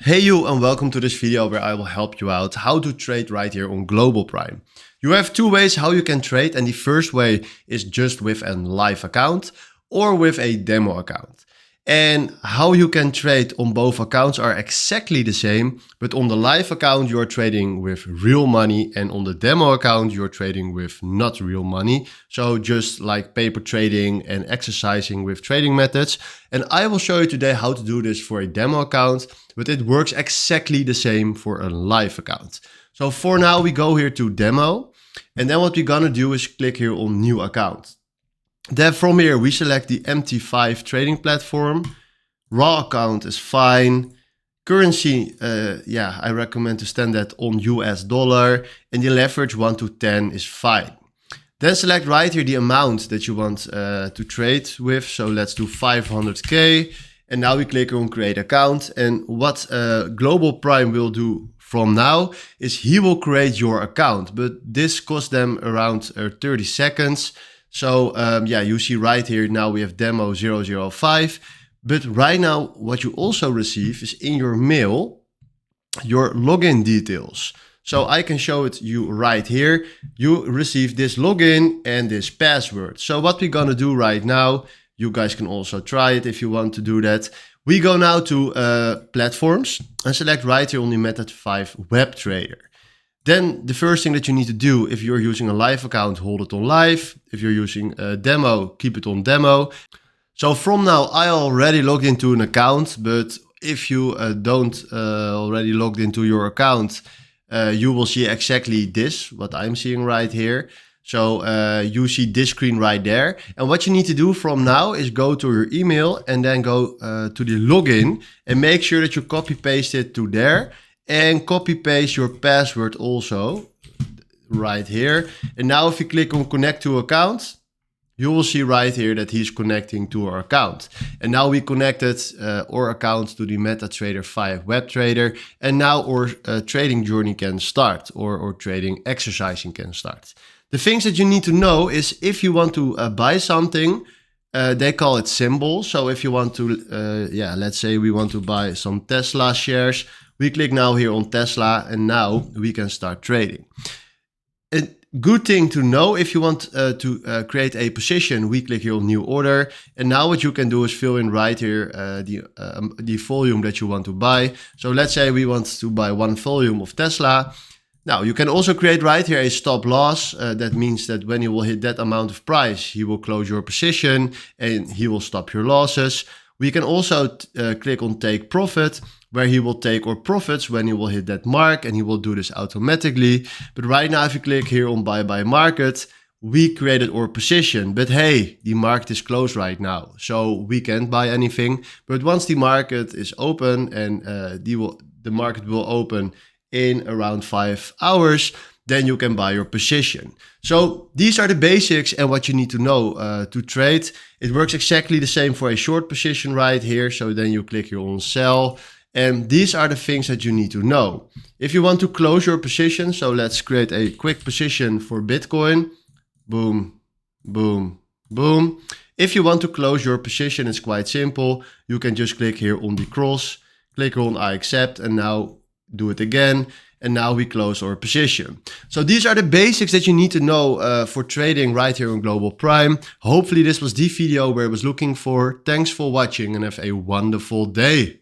Hey you, and welcome to this video where I will help you out how to trade right here on Global Prime. You have two ways how you can trade, and the first way is just with a live account or with a demo account. And how you can trade on both accounts are exactly the same, but on the live account you're trading with real money, and on the demo account you're trading with not real money. So just like paper trading and exercising with trading methods. And I will show you today how to do this for a demo account, but it works exactly the same for a live account. So for now we go here to demo, and then what we're gonna do is click here on new account. Then from here we select the MT5 trading platform. Raw account is fine. Currency, I recommend to stand that on US dollar, and the leverage 1 to 10 is fine. Then select right here the amount that you want to trade with. So let's do 500k. And now we click on create account. And what Global Prime will do from now is he will create your account, but this costs them around 30 seconds. So you see right here, now we have demo 005. But right now, what you also receive is in your mail, your login details. So I can show it you right here. You receive this login and this password. So what we're gonna do right now, you guys can also try it if you want to do that. We go now to platforms and select right here on the Method 5 web trader. Then the first thing that you need to do, if you're using a live account, hold it on live. If you're using a demo, keep it on demo. So from now, I already logged into an account, but if you don't already logged into your account, you will see exactly this, what I'm seeing right here. So you see this screen right there. And what you need to do from now is go to your email and then go to the login and make sure that you copy paste it to there. And copy paste your password also right here. And now if you click on connect to account, you will see right here that he's connecting to our account. And now we connected our account to the MetaTrader 5 web trader. And now our trading journey can start, or trading exercising can start. The things that you need to know is if you want to buy something, they call it symbols. So if you want to, let's say we want to buy some Tesla shares, we click now here on Tesla, and now we can start trading. A good thing to know, if you want to create a position, we click here on new order. And now what you can do is fill in right here the volume that you want to buy. So let's say we want to buy 1 volume of Tesla. Now you can also create right here a stop loss. That means that when you will hit that amount of price, he will close your position and he will stop your losses. We can also click on take profit, where he will take our profits when he will hit that mark, and he will do this automatically. But right now, if you click here on buy by market, we created our position, but hey, the market is closed right now, so we can't buy anything. But once the market is open, and the market will open in around 5 hours, then you can buy your position. So these are the basics and what you need to know to trade. It works exactly the same for a short position right here. So then you click here on sell. And these are the things that you need to know. If you want to close your position, so let's create a quick position for Bitcoin. Boom, boom, boom. If you want to close your position, it's quite simple. You can just click here on the cross, click on I accept, and now do it again. And now we close our position. So these are the basics that you need to know for trading right here on Global Prime. Hopefully this was the video where I was looking for. Thanks for watching and have a wonderful day.